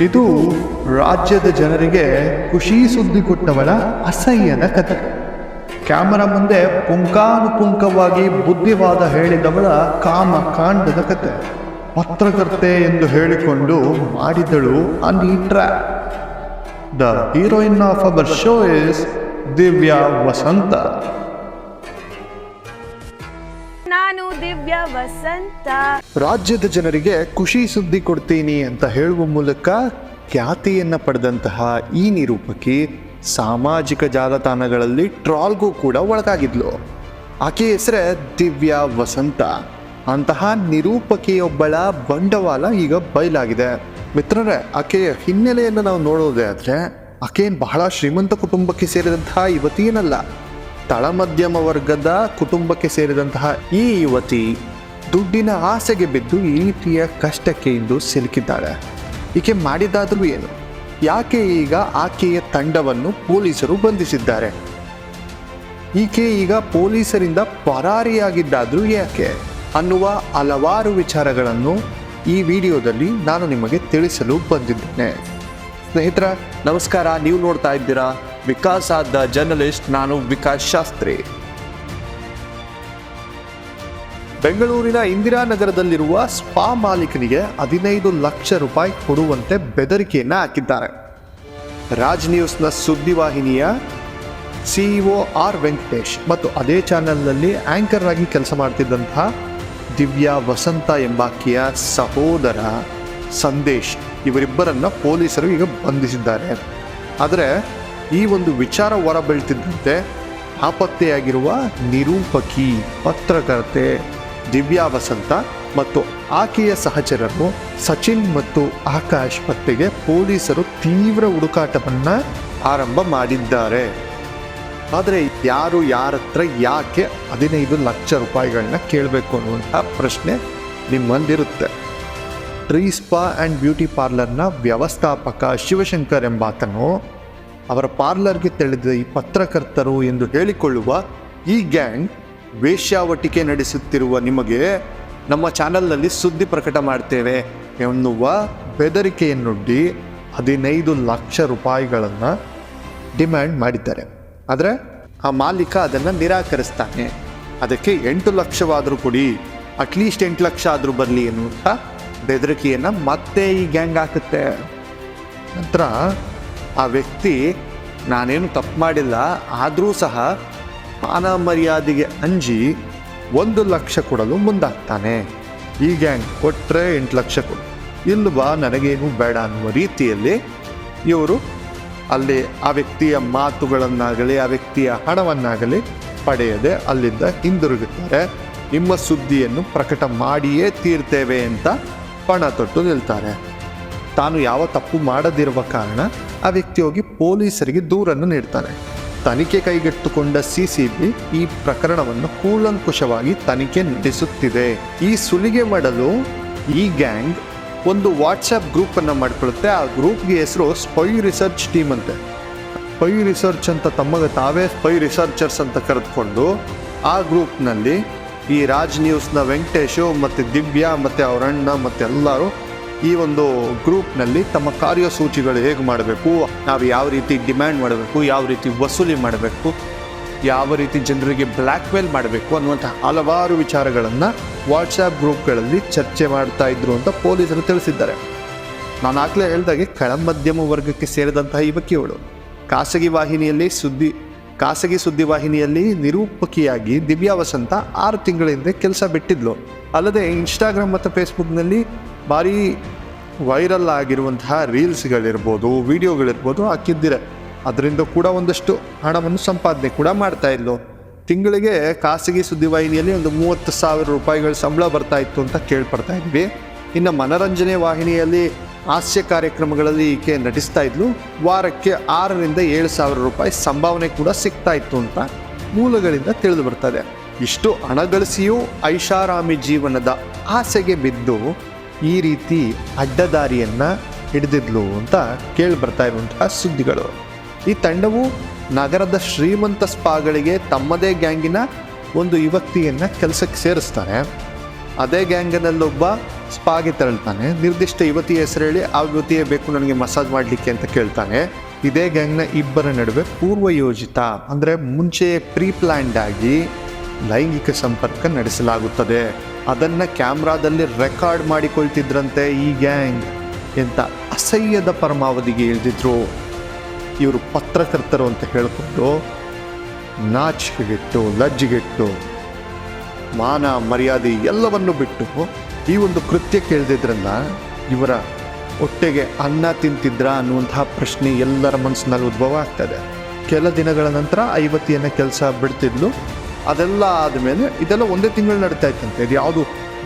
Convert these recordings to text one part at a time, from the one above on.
ಇದು ರಾಜ್ಯದ ಜನರಿಗೆ ಖುಷಿ ಸುದ್ದಿ ಕೊಟ್ಟವಳ ಅಸಹ್ಯದ ಕಥೆ. ಕ್ಯಾಮರಾ ಮುಂದೆ ಪುಂಖಾನುಪುಂಖವಾಗಿ ಬುದ್ಧಿವಾದ ಹೇಳಿದವಳ ಕಾಮಕಾಂಡದ ಕಥೆ. ಪತ್ರಕರ್ತೆ ಎಂದು ಹೇಳಿಕೊಂಡು ಮಾಡಿದಳು ಆ neat trap. The heroine of our show is Divya Vasanta. ನಾನು ದಿವ್ಯಾ ವಸಂತ. ರಾಜ್ಯದ ಜನರಿಗೆ ಖುಷಿ ಸುದ್ದಿ ಕೊಡ್ತೀನಿ ಅಂತ ಹೇಳುವ ಮೂಲಕ ಖ್ಯಾತಿಯನ್ನು ಪಡೆದಂತಹ ಈ ನಿರೂಪಕಿ ಸಾಮಾಜಿಕ ಜಾಲತಾಣಗಳಲ್ಲಿ ಟ್ರಾಲ್ಗೂ ಕೂಡ ಒಳಗಾಗಿದ್ಲು. ಆಕೆಯ ಹೆಸರೇ ದಿವ್ಯಾ ವಸಂತ. ಅಂತಹ ನಿರೂಪಕಿಯೊಬ್ಬಳ ಬಂಡವಾಳ ಈಗ ಬಯಲಾಗಿದೆ. ಮಿತ್ರರೇ, ಆಕೆಯ ಹಿನ್ನೆಲೆಯನ್ನು ನಾವು ನೋಡೋದೇ ಆದರೆ ಆಕೆಯನ್ನು ಬಹಳ ಶ್ರೀಮಂತ ಕುಟುಂಬಕ್ಕೆ ಸೇರಿದಂತಹ ಯುವತಿ ಏನಲ್ಲ. ತಳಮಧ್ಯಮ ವರ್ಗದ ಕುಟುಂಬಕ್ಕೆ ಸೇರಿದಂತಹ ಈ ಯುವತಿ ದುಡ್ಡಿನ ಆಸೆಗೆ ಬಿದ್ದು ಈ ರೀತಿಯ ಕಷ್ಟಕ್ಕೆ ಇಂದು ಸಿಲುಕಿದ್ದಾಳೆ. ಈಕೆ ಮಾಡಿದಾದರೂ ಏನು? ಯಾಕೆ ಈಗ ಆಕೆಯ ತಂಡವನ್ನು ಪೊಲೀಸರು ಬಂಧಿಸಿದ್ದಾರೆ? ಈಕೆ ಈಗ ಪೊಲೀಸರಿಂದ ಪರಾರಿಯಾಗಿದ್ದಾದರೂ ಯಾಕೆ ಅನ್ನುವ ಹಲವಾರು ವಿಚಾರಗಳನ್ನು ಈ ವಿಡಿಯೋದಲ್ಲಿ ನಾನು ನಿಮಗೆ ತಿಳಿಸಲು ಬಂದಿದ್ದೇನೆ. ಸ್ನೇಹಿತರ ನಮಸ್ಕಾರ, ನೀವು ನೋಡ್ತಾ ಇದ್ದೀರಾ ವಿಕಾಸ್ ದ ಜರ್ನಲಿಸ್ಟ್. ನಾನು ವಿಕಾಸ್ ಶಾಸ್ತ್ರಿ. ಬೆಂಗಳೂರಿನ ಇಂದಿರಾನಗರದಲ್ಲಿರುವ ಸ್ಪಾ ಮಾಲೀಕನಿಗೆ 15 ಲಕ್ಷ ರೂಪಾಯಿ ಕೊಡುವಂತೆ ಬೆದರಿಕೆಯನ್ನು ಹಾಕಿದ್ದಾರೆ. ರಾಜ್ ನ್ಯೂಸ್ನ ಸುದ್ದಿವಾಹಿನಿಯ CEO ಆರ್ ವೆಂಕಟೇಶ್ ಮತ್ತು ಅದೇ ಚಾನೆಲ್ನಲ್ಲಿ ಆಂಕರ್ ಆಗಿ ಕೆಲಸ ಮಾಡ್ತಿದ್ದಂತಹ ದಿವ್ಯಾ ವಸಂತ ಎಂಬಾಕೆಯ ಸಹೋದರ ಸಂದೇಶ್, ಇವರಿಬ್ಬರನ್ನ ಪೊಲೀಸರು ಈಗ ಬಂಧಿಸಿದ್ದಾರೆ. ಆದರೆ ಈ ಒಂದು ವಿಚಾರ ಹೊರಬೀಳ್ತಿದ್ದಂತೆ ನಾಪತ್ತೆಯಾಗಿರುವ ನಿರೂಪಕಿ ಪತ್ರಕರ್ತೆ ದಿವ್ಯಾ ವಸಂತ ಮತ್ತು ಆಕೆಯ ಸಹಚರರು ಸಚಿನ್ ಮತ್ತು ಆಕಾಶ್ ಪತ್ತೆಗೆ ಪೊಲೀಸರು ತೀವ್ರ ಹುಡುಕಾಟವನ್ನು ಆರಂಭ ಮಾಡಿದ್ದಾರೆ. ಆದರೆ ಯಾರು ಯಾರತ್ರ ಯಾಕೆ 15 ಲಕ್ಷ ರೂಪಾಯಿಗಳನ್ನ ಕೇಳಬೇಕು ಅನ್ನುವಂಥ ಪ್ರಶ್ನೆ ನಿಮ್ಮಲ್ಲಿರುತ್ತೆ. ಟ್ರೀ ಸ್ಪಾ ಆ್ಯಂಡ್ ಬ್ಯೂಟಿ ಪಾರ್ಲರ್ನ ವ್ಯವಸ್ಥಾಪಕ ಶಿವಶಂಕರ್ ಎಂಬಾತನು ಅವರ ಪಾರ್ಲರ್ಗೆ ತೆಳೆದ ಈ ಪತ್ರಕರ್ತರು ಎಂದು ಹೇಳಿಕೊಳ್ಳುವ ಈ ಗ್ಯಾಂಗ್ ವೇಶ್ಯಾವಟಿಕೆ ನಡೆಸುತ್ತಿರುವ ನಿಮಗೆ ನಮ್ಮ ಚಾನಲ್ನಲ್ಲಿ ಸುದ್ದಿ ಪ್ರಕಟ ಮಾಡ್ತೇವೆ ಎನ್ನುವ ಬೆದರಿಕೆಯನ್ನೊಡ್ಡಿ 15 ಲಕ್ಷ ರೂಪಾಯಿಗಳನ್ನು ಡಿಮ್ಯಾಂಡ್ ಮಾಡಿದ್ದಾರೆ. ಆದರೆ ಆ ಮಾಲೀಕ ಅದನ್ನು ನಿರಾಕರಿಸ್ತಾನೆ. ಅದಕ್ಕೆ 8 ಲಕ್ಷವಾದರೂ ಕೊಡಿ, ಅಟ್ಲೀಸ್ಟ್ 8 ಲಕ್ಷ ಆದರೂ ಬರಲಿ ಎನ್ನುವಂಥ ಬೆದರಿಕೆಯನ್ನು ಮತ್ತೆ ಈ ಗ್ಯಾಂಗ್ ಹಾಕುತ್ತೆ. ನಂತರ ಆ ವ್ಯಕ್ತಿ ನಾನೇನು ತಪ್ಪು ಮಾಡಿಲ್ಲ, ಆದರೂ ಸಹ ಮಾನ ಮರ್ಯಾದೆಗೆ ಅಂಜಿ 1 ಲಕ್ಷ ಕೊಡಲು ಮುಂದಾಗ್ತಾನೆ. ಈ ಗ್ಯಾಂಗ್ ಕೊಟ್ಟರೆ 8 ಲಕ್ಷ ಕೊಡು, ಇಲ್ವಾ ನನಗೇನು ಬೇಡ ಅನ್ನುವ ರೀತಿಯಲ್ಲಿ ಇವರು ಅಲ್ಲಿ ಆ ವ್ಯಕ್ತಿಯ ಮಾತುಗಳನ್ನಾಗಲಿ ಆ ವ್ಯಕ್ತಿಯ ಹಣವನ್ನಾಗಲಿ ಪಡೆಯದೆ ಅಲ್ಲಿಂದ ಹಿಂದಿರುಗುತ್ತಾರೆ. ನಿಮ್ಮ ಸುದ್ದಿಯನ್ನು ಪ್ರಕಟ ಮಾಡಿಯೇ ತೀರ್ತೇವೆ ಅಂತ ಪಣ ತೊಟ್ಟು ನಿಲ್ತಾರೆ. ತಾನು ಯಾವ ತಪ್ಪು ಮಾಡದಿರುವ ಕಾರಣ ಆ ವ್ಯಕ್ತಿ ಹೋಗಿ ಪೊಲೀಸರಿಗೆ ದೂರನ್ನು ನೀಡ್ತಾನೆ. ತನಿಖೆ ಕೈಗೆತ್ತಿಕೊಂಡ CCB ಈ ಪ್ರಕರಣವನ್ನು ಕೂಲಂಕುಷವಾಗಿ ತನಿಖೆ ನಡೆಸುತ್ತಿದೆ. ಈ ಸುಲಿಗೆ ಮಾಡಲು ಈ ಗ್ಯಾಂಗ್ ಒಂದು ವಾಟ್ಸಪ್ ಗ್ರೂಪನ್ನು ಮಾಡಿಕೊಳ್ಳುತ್ತೆ. ಆ ಗ್ರೂಪ್ಗೆ ಹೆಸರು ಸ್ಪೈ ರಿಸರ್ಚ್ ಟೀಮ್ ಅಂತೆ. ಸ್ಪೈ ರಿಸರ್ಚ್ ಅಂತ ತಮಗೆ ತಾವೇ ಸ್ಪೈ ರಿಸರ್ಚರ್ಸ್ ಅಂತ ಕರೆದುಕೊಂಡು ಆ ಗ್ರೂಪ್ನಲ್ಲಿ ಈ ರಾಜ್ ನ್ಯೂಸ್ನ ವೆಂಕಟೇಶು ಮತ್ತು ದಿವ್ಯಾ ಮತ್ತು ಅವರ ಅಣ್ಣ ಮತ್ತು ಎಲ್ಲರೂ ಈ ಒಂದು ಗ್ರೂಪ್ನಲ್ಲಿ ತಮ್ಮ ಕಾರ್ಯಸೂಚಿಗಳು ಹೇಗೆ ಮಾಡಬೇಕು, ನಾವು ಯಾವ ರೀತಿ ಡಿಮ್ಯಾಂಡ್ ಮಾಡಬೇಕು, ಯಾವ ರೀತಿ ವಸೂಲಿ ಮಾಡಬೇಕು, ಯಾವ ರೀತಿ ಜನರಿಗೆ ಬ್ಲ್ಯಾಕ್ ಮೇಲ್ ಮಾಡಬೇಕು ಅನ್ನುವಂಥ ಹಲವಾರು ವಿಚಾರಗಳನ್ನು ವಾಟ್ಸಪ್ ಗ್ರೂಪ್ಗಳಲ್ಲಿ ಚರ್ಚೆ ಮಾಡ್ತಾ ಇದ್ರು ಅಂತ ಪೊಲೀಸರು ತಿಳಿಸಿದ್ದಾರೆ. ನಾನು ಆಗಲೇ ಹೇಳಿದಾಗೆ ಕೆಳಮಧ್ಯಮ ವರ್ಗಕ್ಕೆ ಸೇರಿದಂತಹ ಯುವಕಿಯವಳು ಖಾಸಗಿ ಸುದ್ದಿವಾಹಿನಿಯಲ್ಲಿ ನಿರೂಪಕಿಯಾಗಿ ದಿವ್ಯಾ ವಸಂತ 6 ತಿಂಗಳ ಹಿಂದೆ ಕೆಲಸ ಬಿಟ್ಟಿದ್ಲು. ಅಲ್ಲದೆ ಇನ್ಸ್ಟಾಗ್ರಾಮ್ ಮತ್ತು ಫೇಸ್ಬುಕ್ನಲ್ಲಿ ಭಾರಿ ವೈರಲ್ ಆಗಿರುವಂತಹ ರೀಲ್ಸ್ಗಳಿರ್ಬೋದು, ವಿಡಿಯೋಗಳಿರ್ಬೋದು ಹಾಕಿದ್ದಿರೆ. ಅದರಿಂದ ಕೂಡ ಒಂದಷ್ಟು ಹಣವನ್ನು ಸಂಪಾದನೆ ಕೂಡ ಮಾಡ್ತಾ ಇದ್ಲು. ತಿಂಗಳಿಗೆ ಖಾಸಗಿ ಸುದ್ದಿವಾಹಿನಿಯಲ್ಲಿ ಒಂದು 30,000 ರೂಪಾಯಿಗಳ ಸಂಬಳ ಬರ್ತಾ ಇತ್ತು ಅಂತ ಕೇಳ್ಪಡ್ತಾ ಇದ್ವಿ. ಇನ್ನು ಮನರಂಜನೆ ವಾಹಿನಿಯಲ್ಲಿ ಹಾಸ್ಯ ಕಾರ್ಯಕ್ರಮಗಳಲ್ಲಿ ಈಕೆ ನಟಿಸ್ತಾ ಇದ್ಲು. ವಾರಕ್ಕೆ 6,000 to 7,000 ರೂಪಾಯಿ ಸಂಭಾವನೆ ಕೂಡ ಸಿಗ್ತಾ ಇತ್ತು ಅಂತ ಮೂಲಗಳಿಂದ ತಿಳಿದು ಬರ್ತದೆ. ಇಷ್ಟು ಹಣ ಗಳಿಸಿಯೂ ಐಷಾರಾಮಿ ಜೀವನದ ಆಸೆಗೆ ಬಿದ್ದು ಈ ರೀತಿ ಅಡ್ಡದಾರಿಯನ್ನು ಹಿಡಿದಿದ್ಲು ಅಂತ ಕೇಳಿ ಬರ್ತಾ ಇರುವಂತಹ ಸುದ್ದಿಗಳು. ಈ ತಂಡವು ನಗರದ ಶ್ರೀಮಂತ ಸ್ಪಾಗಳಿಗೆ ತಮ್ಮದೇ ಗ್ಯಾಂಗಿನ ಒಂದು ಯುವತಿಯನ್ನು ಕೆಲಸಕ್ಕೆ ಸೇರಿಸ್ತಾರೆ. ಅದೇ ಗ್ಯಾಂಗಿನಲ್ಲೊಬ್ಬ ಸ್ಪಾಗೆ ತೆರಳ್ತಾನೆ. ನಿರ್ದಿಷ್ಟ ಯುವತಿಯ ಹೆಸರು ಹೇಳಿ ಆ ಯುವತಿಯೇ ಬೇಕು ನನಗೆ ಮಸಾಜ್ ಮಾಡಲಿಕ್ಕೆ ಅಂತ ಕೇಳ್ತಾನೆ. ಇದೇ ಗ್ಯಾಂಗ್ನ ಇಬ್ಬರ ನಡುವೆ ಪೂರ್ವ ಯೋಜಿತ ಅಂದರೆ ಮುಂಚೆ ಪ್ರೀ ಪ್ಲ್ಯಾಂಡ್ ಆಗಿ ಲೈಂಗಿಕ ಸಂಪರ್ಕ ನಡೆಸಲಾಗುತ್ತದೆ. ಅದನ್ನು ಕ್ಯಾಮ್ರಾದಲ್ಲಿ ರೆಕಾರ್ಡ್ ಮಾಡಿಕೊಳ್ತಿದ್ರಂತೆ ಈ ಗ್ಯಾಂಗ್. ಎಂಥ ಅಸಹ್ಯದ ಪರಮಾವಧಿಗೆ ಇಳಿದಿದ್ರು ಇವರು ಪತ್ರಕರ್ತರು ಅಂತ ಹೇಳಿಕೊಂಡು ನಾಚಿಕೆಗೆಟ್ಟು ಲಜ್ಜಿಗೆಟ್ಟು ಮಾನ ಮರ್ಯಾದೆ ಎಲ್ಲವನ್ನು ಬಿಟ್ಟು ಈ ಒಂದು ಕೃತ್ಯಕ್ಕೆ ಇಳಿದಿದ್ರಲ್ಲ ಇವರ ಹೊಟ್ಟೆಗೆ ಅನ್ನ ತಿಂತಿದ್ರ ಅನ್ನುವಂತಹ ಪ್ರಶ್ನೆ ಎಲ್ಲರ ಮನಸ್ಸಿನಲ್ಲಿ ಉದ್ಭವ ಆಗ್ತದೆ. ಕೆಲ ದಿನಗಳ ನಂತರ ಆ ಯುವತಿಯನ್ನು ಕೆಲಸ ಬಿಡ್ತಿದ್ಲು. ಅದೆಲ್ಲ ಆದಮೇಲೆ ಇದೆಲ್ಲ ಒಂದೇ ತಿಂಗಳು ನಡೀತಾ ಇತ್ತಂತೆ. ಇದು ಯಾವುದು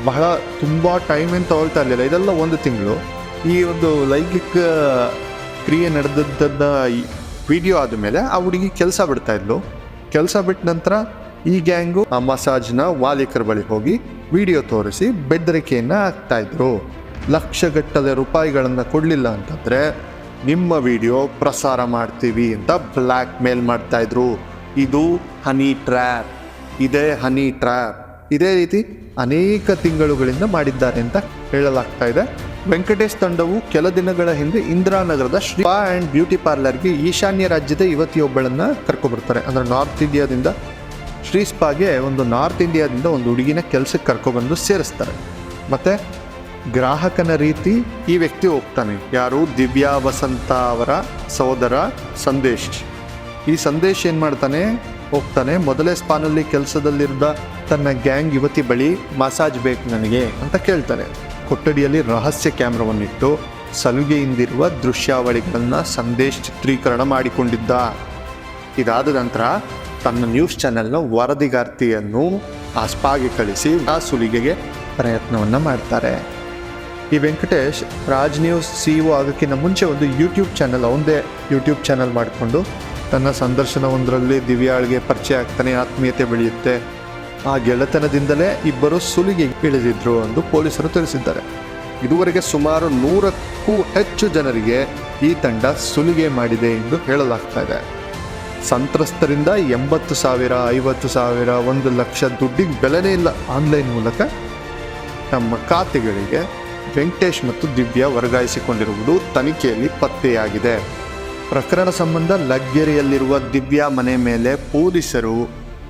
ಬಹಳ ತುಂಬ ಟೈಮ್ ಏನು ತಗೊಳ್ತಾ ಇರಲಿಲ್ಲ. ಇದೆಲ್ಲ 1 ತಿಂಗಳು. ಈ ಒಂದು ಲೈಂಗಿಕ ಕ್ರಿಯೆ ನಡೆದದ್ದನ್ನ ವಿಡಿಯೋ ಆದಮೇಲೆ ಆ ಹುಡುಗಿ ಕೆಲಸ ಬಿಡ್ತಾ ಇದ್ಲು. ಕೆಲಸ ಬಿಟ್ಟ ನಂತರ ಈ ಗ್ಯಾಂಗು ಆ ಮಸಾಜ್ನ ಮಾಲೀಕರ ಬಳಿ ಹೋಗಿ ವಿಡಿಯೋ ತೋರಿಸಿ ಬೆದರಿಕೆಯನ್ನು ಹಾಕ್ತಾಯಿದ್ರು. ಲಕ್ಷಗಟ್ಟಲೆ ರೂಪಾಯಿಗಳನ್ನು ಕೊಡಲಿಲ್ಲ ಅಂತಂದರೆ ನಿಮ್ಮ ವಿಡಿಯೋ ಪ್ರಸಾರ ಮಾಡ್ತೀವಿ ಅಂತ ಬ್ಲ್ಯಾಕ್ ಮೇಲ್ ಮಾಡ್ತಾಯಿದ್ರು. ಇದು ಹನಿ ಟ್ರ್ಯಾಪ್. ಇದೇ ರೀತಿ ಅನೇಕ ತಿಂಗಳುಗಳಿಂದ ಮಾಡಿದ್ದಾರೆ ಅಂತ ಹೇಳಲಾಗ್ತಾ ಇದೆ. ವೆಂಕಟೇಶ್ ತಂಡವು ಕೆಲ ದಿನಗಳ ಹಿಂದೆ ಇಂದಿರಾನಗರದ ಸ್ಪಾ ಆ್ಯಂಡ್ ಬ್ಯೂಟಿ ಪಾರ್ಲರ್ಗೆ ಈಶಾನ್ಯ ರಾಜ್ಯದ ಯುವತಿಯೊಬ್ಬಳನ್ನು ಕರ್ಕೊಬರ್ತಾರೆ. ಅಂದರೆ ನಾರ್ತ್ ಇಂಡಿಯಾದಿಂದ ಶ್ರೀ ಸ್ಪಾಗೆ ನಾರ್ತ್ ಇಂಡಿಯಾದಿಂದ ಒಂದು ಹುಡುಗಿನ ಕೆಲಸಕ್ಕೆ ಕರ್ಕೊಬಂದು ಸೇರಿಸ್ತಾರೆ. ಮತ್ತು ಗ್ರಾಹಕನ ರೀತಿ ಈ ವ್ಯಕ್ತಿ ಹೋಗ್ತಾನೆ. ಯಾರು? ದಿವ್ಯಾ ವಸಂತ ಅವರ ಸಹೋದರ ಸಂದೇಶ್. ಈ ಸಂದೇಶ್ ಏನು ಮಾಡ್ತಾನೆ? ಹೋಗ್ತಾನೆ ಮೊದಲೇ ಸ್ಪಾನಲ್ಲಿ ಕೆಲಸದಲ್ಲಿದ್ದ ತನ್ನ ಗ್ಯಾಂಗ್ ಯುವತಿ ಬಳಿ ಮಸಾಜ್ ಬೇಕು ನನಗೆ ಅಂತ ಕೇಳ್ತಾನೆ. ಕೊಠಡಿಯಲ್ಲಿ ರಹಸ್ಯ ಕ್ಯಾಮ್ರಾವನ್ನಿಟ್ಟು ಸಲುಗೆಯಿಂದಿರುವ ದೃಶ್ಯಾವಳಿಗಳನ್ನು ಸಂದೇಶ್ ಚಿತ್ರೀಕರಣ ಮಾಡಿಕೊಂಡಿದ್ದ. ಇದಾದ ನಂತರ ತನ್ನ ನ್ಯೂಸ್ ಚಾನೆಲ್ನ ವರದಿಗಾರ್ತಿಯನ್ನು ಆ ಸ್ಪಾಗೆ ಕಳಿಸಿ ಆ ಸುಲಿಗೆಗೆ ಪ್ರಯತ್ನವನ್ನು ಮಾಡ್ತಾರೆ. ಈ ವೆಂಕಟೇಶ್ ರಾಜ್ ನ್ಯೂಸ್ CEO ಆಗೋಕ್ಕಿಂತ ಮುಂಚೆ ಒಂದು ಯೂಟ್ಯೂಬ್ ಚಾನಲ್, ಅವನದೇ ಯೂಟ್ಯೂಬ್ ಚಾನಲ್ ಮಾಡಿಕೊಂಡು ತನ್ನ ಸಂದರ್ಶನವೊಂದರಲ್ಲಿ ದಿವ್ಯಾಳಿಗೆ ಪರಿಚಯ ಆಗ್ತಾನೆ, ಆತ್ಮೀಯತೆ ಬೆಳೆಯುತ್ತೆ. ಆ ಗೆಳೆತನದಿಂದಲೇ ಇಬ್ಬರು ಸುಲಿಗೆ ಇಳಿದಿದ್ರು ಎಂದು ಪೊಲೀಸರು ತಿಳಿಸಿದ್ದಾರೆ. ಇದುವರೆಗೆ ಸುಮಾರು 100ಕ್ಕೂ ಹೆಚ್ಚು ಜನರಿಗೆ ಈ ತಂಡ ಸುಲಿಗೆ ಮಾಡಿದೆ ಎಂದು ಹೇಳಲಾಗ್ತಾ ಇದೆ. ಸಂತ್ರಸ್ತರಿಂದ 80,000, 50,000, 1 ಲಕ್ಷ ದುಡ್ಡಿಗೆ ಬೆಲೆನೇ ಇಲ್ಲ ಆನ್ಲೈನ್ ಮೂಲಕ ತಮ್ಮ ಖಾತೆಗಳಿಗೆ ವೆಂಕಟೇಶ್ ಮತ್ತು ದಿವ್ಯಾ ವರ್ಗಾಯಿಸಿಕೊಂಡಿರುವುದು ತನಿಖೆಯಲ್ಲಿ ಪತ್ತೆಯಾಗಿದೆ. ಪ್ರಕರಣ ಸಂಬಂಧ ಲಗ್ಗೆರೆಯಲ್ಲಿರುವ ದಿವ್ಯಾ ಮನೆ ಮೇಲೆ ಪೊಲೀಸರು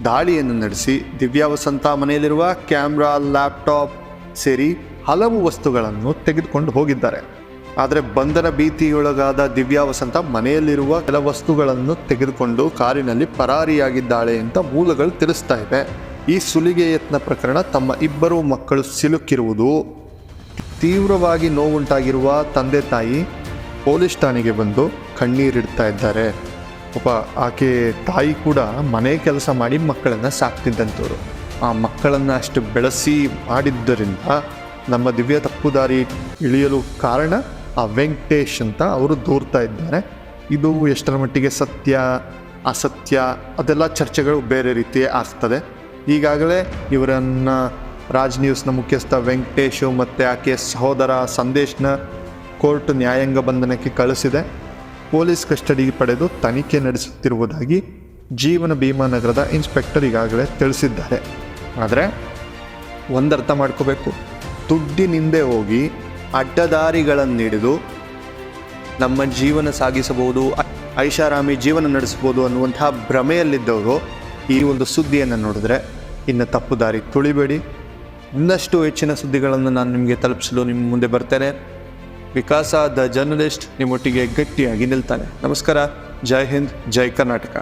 ದಾಳಿಯನ್ನು ನಡೆಸಿ ದಿವ್ಯಾ ವಸಂತ ಮನೆಯಲ್ಲಿರುವ ಕ್ಯಾಮ್ರಾ, ಲ್ಯಾಪ್ಟಾಪ್ ಸೇರಿ ಹಲವು ವಸ್ತುಗಳನ್ನು ತೆಗೆದುಕೊಂಡು ಹೋಗಿದ್ದಾರೆ. ಆದರೆ ಬಂಧನ ಭೀತಿಯೊಳಗಾದ ದಿವ್ಯಾ ವಸಂತ ಮನೆಯಲ್ಲಿರುವ ಕೆಲ ವಸ್ತುಗಳನ್ನು ತೆಗೆದುಕೊಂಡು ಕಾರಿನಲ್ಲಿ ಪರಾರಿಯಾಗಿದ್ದಾಳೆ ಅಂತ ಮೂಲಗಳು ತಿಳಿಸ್ತಾ ಇವೆ. ಈ ಸುಲಿಗೆ ಯತ್ನ ಪ್ರಕರಣ ತಮ್ಮ ಇಬ್ಬರು ಮಕ್ಕಳು ಸಿಲುಕಿರುವುದು ತೀವ್ರವಾಗಿ ನೋವುಂಟಾಗಿರುವ ತಂದೆ ತಾಯಿ ಪೊಲೀಸ್ ಠಾಣೆಗೆ ಬಂದು ಕಣ್ಣೀರಿಡ್ತಾ ಇದ್ದಾರೆ. ಆಕೆ ತಾಯಿ ಕೂಡ ಮನೆ ಕೆಲಸ ಮಾಡಿ ಮಕ್ಕಳನ್ನು ಸಾಕ್ತಿದ್ದಂಥವ್ರು. ಆ ಮಕ್ಕಳನ್ನು ಅಷ್ಟು ಬೆಳೆಸಿ ಮಾಡಿದ್ದರಿಂದ ನಮ್ಮ ದಿವ್ಯ ತಪ್ಪು ದಾರಿ ಇಳಿಯಲು ಕಾರಣ ಆ ವೆಂಕಟೇಶ್ ಅಂತ ಅವರು ದೂರ್ತಾ ಇದ್ದಾರೆ. ಇದು ಎಷ್ಟರ ಮಟ್ಟಿಗೆ ಸತ್ಯ ಅಸತ್ಯ ಅದೆಲ್ಲ ಚರ್ಚೆಗಳು ಬೇರೆ ರೀತಿ ಆಗ್ತದೆ. ಈಗಾಗಲೇ ಇವರನ್ನು ರಾಜ್ ನ್ಯೂಸ್ನ ಮುಖ್ಯಸ್ಥ ವೆಂಕಟೇಶು ಮತ್ತು ಆಕೆಯ ಸಹೋದರ ಸಂದೇಶ್ನ ಕೋರ್ಟ್ ನ್ಯಾಯಾಂಗ ಬಂಧನಕ್ಕೆ ಕಳಿಸಿದೆ. ಪೊಲೀಸ್ ಕಸ್ಟಡಿಗೆ ಪಡೆದು ತನಿಖೆ ನಡೆಸುತ್ತಿರುವುದಾಗಿ ಜೀವನ ಭೀಮಾ ನಗರದ ಇನ್ಸ್ಪೆಕ್ಟರ್ ಈಗಾಗಲೇ ತಿಳಿಸಿದ್ದಾರೆ. ಆದರೆ ಒಂದರ್ಥ ಮಾಡ್ಕೋಬೇಕು, ದುಡ್ಡಿನಿಂದೆ ಹೋಗಿ ಅಡ್ಡದಾರಿಗಳನ್ನು ಹಿಡಿದು ನಮ್ಮ ಜೀವನ ಸಾಗಿಸಬಹುದು, ಐಷಾರಾಮಿ ಜೀವನ ನಡೆಸ್ಬೋದು ಅನ್ನುವಂತಹ ಭ್ರಮೆಯಲ್ಲಿದ್ದವರು ಈ ಒಂದು ಸುದ್ದಿಯನ್ನು ನೋಡಿದ್ರೆ ಇನ್ನು ತಪ್ಪು ದಾರಿ ತುಳಿಬೇಡಿ. ಇನ್ನಷ್ಟು ಹೆಚ್ಚಿನ ಸುದ್ದಿಗಳನ್ನು ನಾನು ನಿಮಗೆ ತಲುಪಿಸಲು ನಿಮ್ಮ ಮುಂದೆ ಬರ್ತೇನೆ. ವಿಕಾಸ ದ ಜರ್ನಲಿಸ್ಟ್ ನಿಮ್ಮೊಟ್ಟಿಗೆ ಗಟ್ಟಿಯಾಗಿ ನಿಲ್ತಾನೆ. ನಮಸ್ಕಾರ. ಜೈ ಹಿಂದ್, ಜೈ ಕರ್ನಾಟಕ.